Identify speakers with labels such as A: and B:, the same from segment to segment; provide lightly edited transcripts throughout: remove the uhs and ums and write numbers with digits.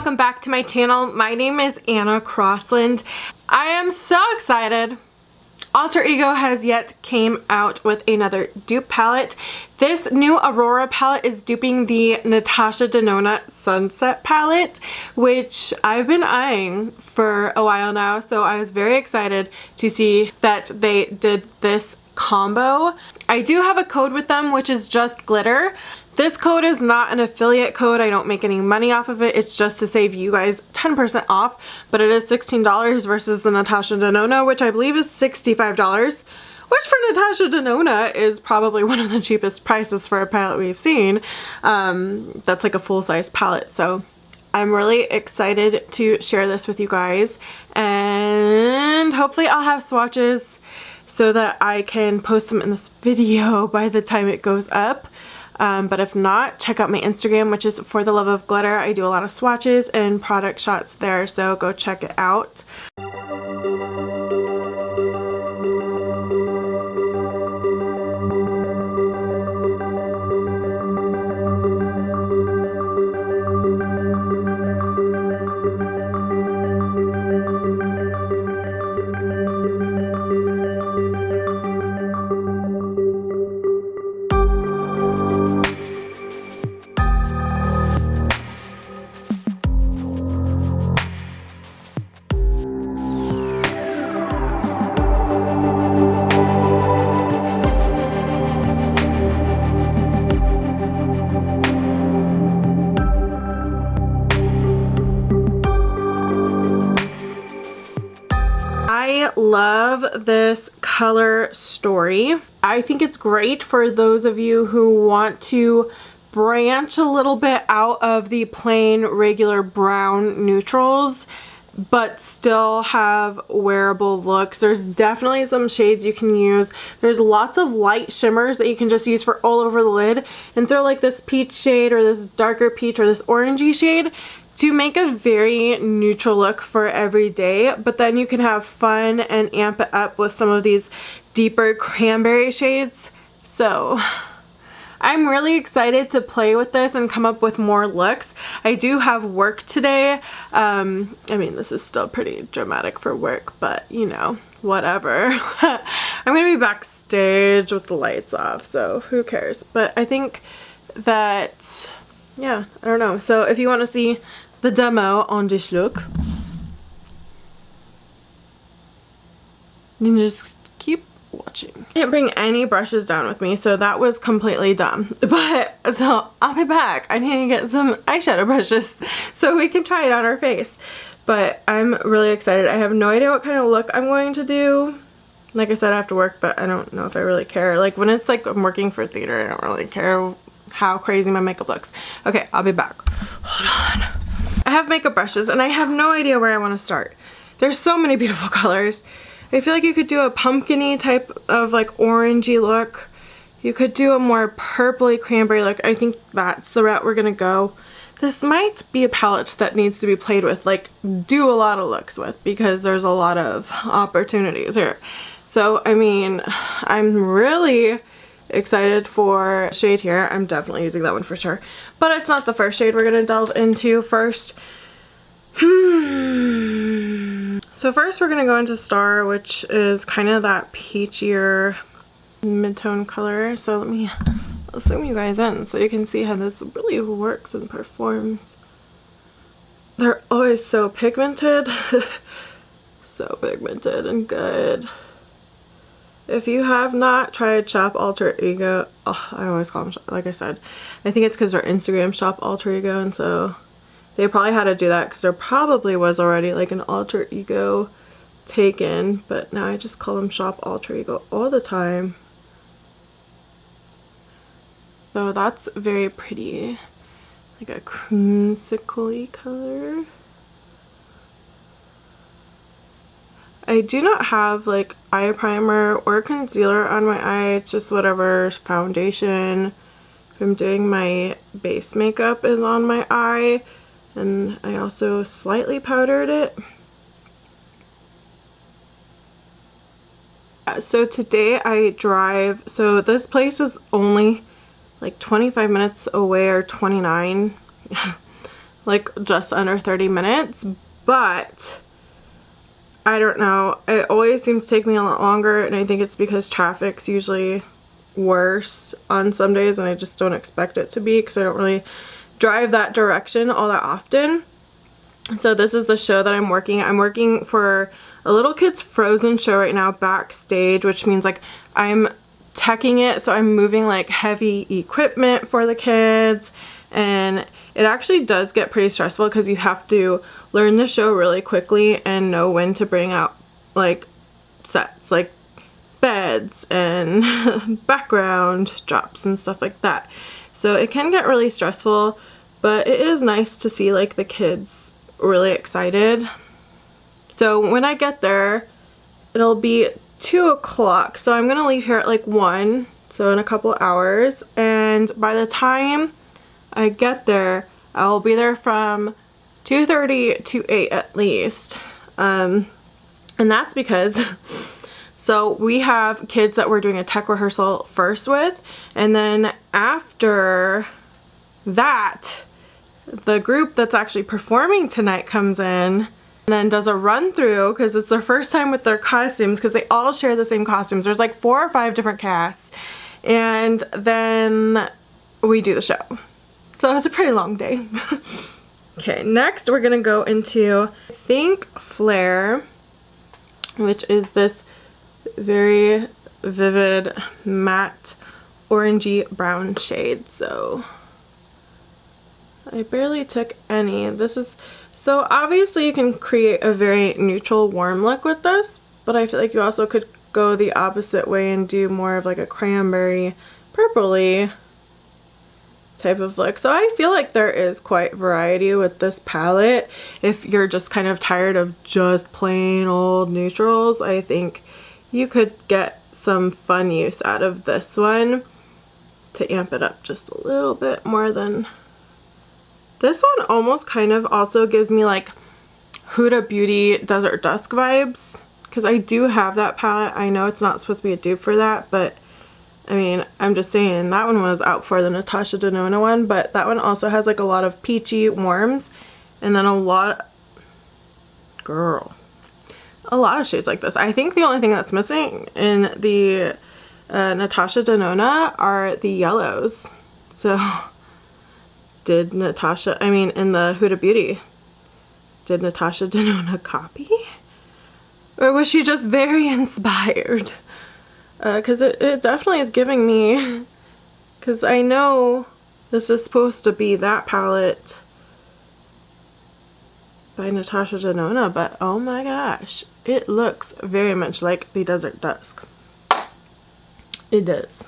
A: welcome back to my channel. My name is Anna Crossland. I am so excited. Alter Ego has yet came out with another dupe palette. This new Aurora palette is duping the Natasha Denona Sunset palette, which I've been eyeing for a while now, so I was very excited to see that they did this combo. I do have a code with them, which is just glitter. This code is not an affiliate code. I don't make any money off of it. It's just to save you guys 10% off, but it is $16 versus the Natasha Denona, which I believe is $65, which for Natasha Denona is probably one of the cheapest prices for a palette we've seen. That's like a full-size palette, so I'm really excited to share this with you guys, and hopefully I'll have swatches so that I can post them in this video by the time it goes up. But if not, check out my Instagram, which is For the Love of Glitter. I do a lot of swatches and product shots there, so go check it out. I love this color story. I think it's great for those of you who want to branch a little bit out of the plain regular brown neutrals but still have wearable looks. There's definitely some shades you can use. There's lots of light shimmers that you can just use for all over the lid and throw like this peach shade or this darker peach or this orangey shade to make a very neutral look for every day, but then you can have fun and amp it up with some of these deeper cranberry shades. So I'm really excited to play with this and come up with more looks. I do have work today. I mean, this is still pretty dramatic for work, but you know, whatever. I'm gonna be backstage with the lights off, so who cares? But I think that, yeah, I don't know. So if you want to see the demo on this look, you can just keep watching. I didn't bring any brushes down with me, so that was completely dumb. But so I'll be back. I need to get some eyeshadow brushes so we can try it on our face. But I'm really excited. I have no idea what kind of look I'm going to do. Like I said, I have to work, but I don't know if I really care. Like when it's like I'm working for theater, I don't really care how crazy my makeup looks. Okay, I'll be back. Hold on. I have makeup brushes and I have no idea where I want to start. There's so many beautiful colors. I feel like you could do a pumpkin-y type of like orangey look. You could do a more purpley cranberry look. I think that's the route we're gonna go. This might be a palette that needs to be played with, like do a lot of looks with, because there's a lot of opportunities here. So I mean, I'm really excited for shade here. I'm definitely using that one for sure, but it's not the first shade we're gonna delve into first. So first we're gonna go into Star, which is kind of that peachier mid-tone color. So let me zoom you guys in so you can see how this really works and performs. They're always so pigmented. So pigmented and good. If you have not tried Shop Alter Ego, oh, I always call them, like I said, I think it's because they're Instagram Shop Alter Ego, and so they probably had to do that because there probably was already like an Alter Ego taken, but now I just call them Shop Alter Ego all the time. So that's very pretty, like a creamsicle-y color. I do not have like eye primer or concealer on my eye. It's just whatever foundation if I'm doing my base makeup is on my eye, and I also slightly powdered it. So today I drive, so this place is only like 25 minutes away, or 29. like just under 30 minutes, but I don't know. It always seems to take me a lot longer, and I think it's because traffic's usually worse on some days, and I just don't expect it to be because I don't really drive that direction all that often. So this is the show that I'm working. I'm working for a little kid's Frozen show right now backstage, which means like I'm teching it, so I'm moving like heavy equipment for the kids, and it actually does get pretty stressful because you have to learn the show really quickly and know when to bring out like sets, like beds and background drops and stuff like that. So it can get really stressful, but it is nice to see like the kids really excited. So when I get there, it'll be 2 o'clock, so I'm gonna leave here at like 1, so in a couple hours, and by the time I get there, I'll be there from 2:30 to 8 at least. And that's because so we have kids that we're doing a tech rehearsal first with, and then after that the group that's actually performing tonight comes in and then does a run through because it's their first time with their costumes, because they all share the same costumes. There's like 4 or 5 different casts, and then we do the show. So it's a pretty long day. Okay, next we're gonna go into, I think, Flare, which is this very vivid matte orangey brown shade. So I barely took any. This is, so obviously you can create a very neutral warm look with this, but I feel like you also could go the opposite way and do more of like a cranberry purpley type of look. So I feel like there is quite variety with this palette. If you're just kind of tired of just plain old neutrals, I think you could get some fun use out of this one to amp it up just a little bit more than this one. Almost kind of also gives me like Huda Beauty Desert Dusk vibes, because I do have that palette. I know it's not supposed to be a dupe for that, but I mean, I'm just saying that one was out for the Natasha Denona one, but that one also has like a lot of peachy warms, and then a lot of shades like this. I think the only thing that's missing in the Natasha Denona are the yellows. So did Natasha, I mean in the Huda Beauty, did Natasha Denona copy? Or was she just very inspired? Because it definitely is giving me, because I know this is supposed to be that palette by Natasha Denona, but oh my gosh, it looks very much like the Desert Dusk. It does.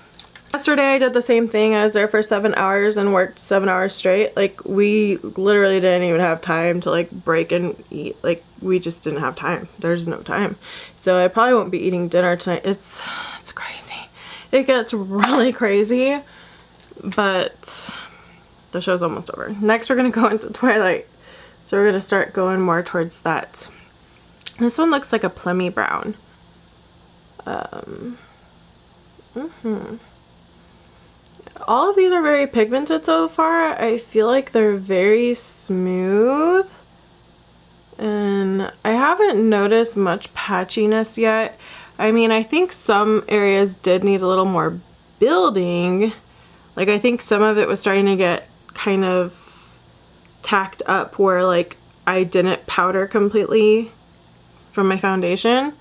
A: Yesterday I did the same thing. I was there for 7 hours and worked 7 hours straight. Like, we literally didn't even have time to like break and eat. Like, we just didn't have time. There's no time. So I probably won't be eating dinner tonight. It's crazy. It gets really crazy, but the show's almost over. Next we're gonna go into Twilight. So we're gonna start going more towards that. This one looks like a plummy brown. All of these are very pigmented so far. I feel like they're very smooth, and I haven't noticed much patchiness yet. I mean, I think some areas did need a little more building. Like, I think some of it was starting to get kind of tacked up where like I didn't powder completely from my foundation.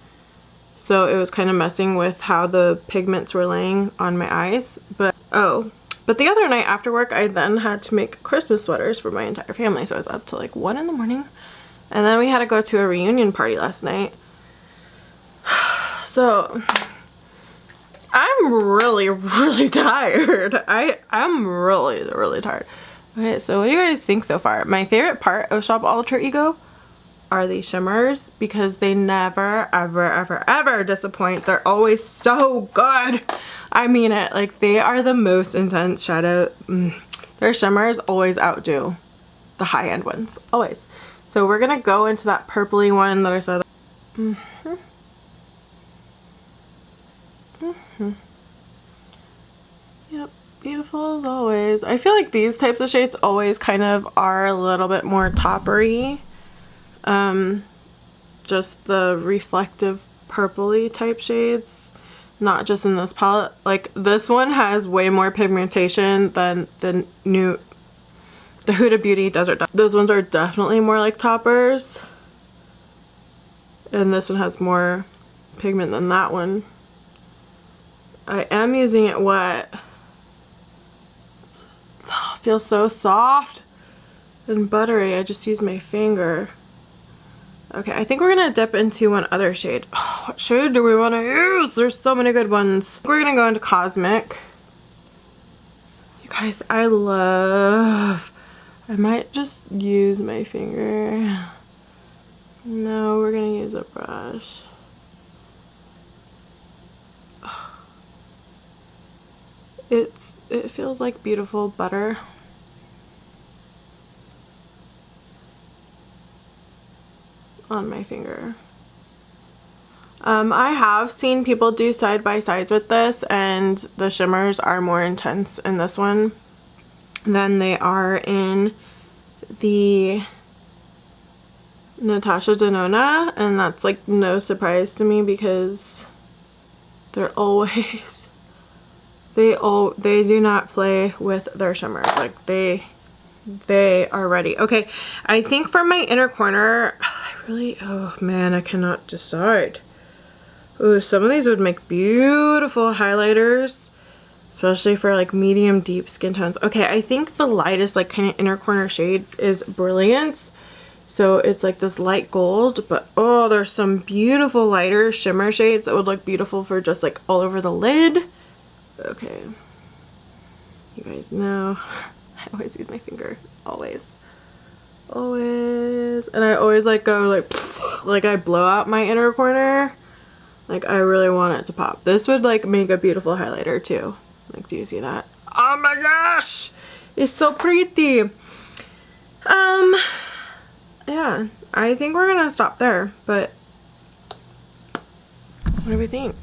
A: So it was kind of messing with how the pigments were laying on my eyes. But the other night after work, I then had to make Christmas sweaters for my entire family. So I was up till like 1 in the morning. And then we had to go to a reunion party last night. So I'm really tired. I'm really tired. Okay, so what do you guys think so far? My favorite part of Shop Alter Ego are the shimmers, because they never ever disappoint. They're always so good. I mean it. Like, they are the most intense shadow. Their shimmers always outdo the high-end ones, always. So we're gonna go into that purpley one that I saw. Yep. beautiful as always. I feel like these types of shades always kind of are a little bit more toppery. Just the reflective purpley type shades, not just in this palette. Like this one has way more pigmentation than the Huda Beauty Desert. Those ones are definitely more like toppers. And this one has more pigment than that one. I am using it wet. Oh, it feels so soft and buttery. I just used my finger. Okay, I think we're gonna dip into one other shade. Oh, what shade do we want to use? There's so many good ones. We're gonna go into Cosmic. You guys, I might just use my finger. No, we're gonna use a brush. It feels like beautiful butter. On my finger. I have seen people do side by sides with this, and the shimmers are more intense in this one than they are in the Natasha Denona, and that's like no surprise to me because they're always they do not play with their shimmers. Like they are ready. Okay, I think for my inner corner, oh man, I cannot decide. Oh, some of these would make beautiful highlighters, especially for like medium deep skin tones. Okay, I think the lightest like kind of inner corner shade is Brilliance. So it's like this light gold, but oh, there's some beautiful lighter shimmer shades that would look beautiful for just like all over the lid. Okay, you guys know I always use my finger, always. And I always like go like I blow out my inner corner. Like I really want it to pop. This would like make a beautiful highlighter too. Like, do you see that? Oh my gosh, it's so pretty. Yeah, I think we're gonna stop there, but what do we think?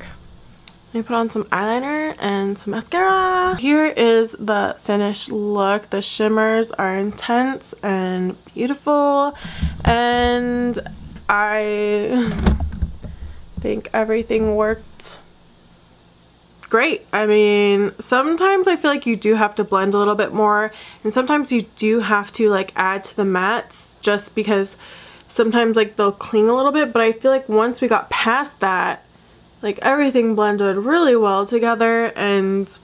A: Let me put on some eyeliner and some mascara. Here is the finished look. The shimmers are intense and beautiful, and I think everything worked great. I mean, sometimes I feel like you do have to blend a little bit more, and sometimes you do have to like add to the mattes just because sometimes like they'll cling a little bit, but I feel like once we got past that, like everything blended really well together, and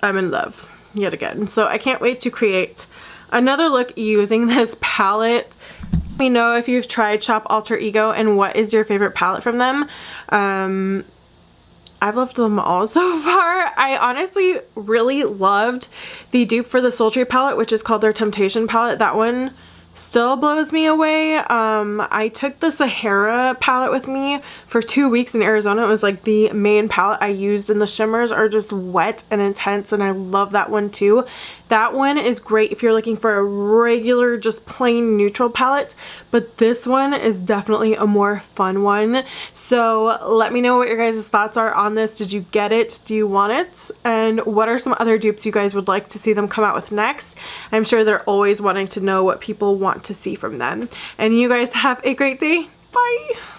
A: I'm in love yet again. So I can't wait to create another look using this palette. Let me know if you've tried Shop Alter Ego and what is your favorite palette from them. I've loved them all so far. I honestly really loved the dupe for the Sultry palette, which is called their Temptation palette. That one still blows me away. I took the Sahara palette with me for 2 weeks in Arizona. It was like the main palette I used, and the shimmers are just wet and intense, and I love that one too. That one is great if you're looking for a regular just plain neutral palette, but this one is definitely a more fun one. So let me know what your guys' thoughts are on this. Did you get it? Do you want it? And what are some other dupes you guys would like to see them come out with next? I'm sure they're always wanting to know what people want to see from them. And you guys have a great day. Bye!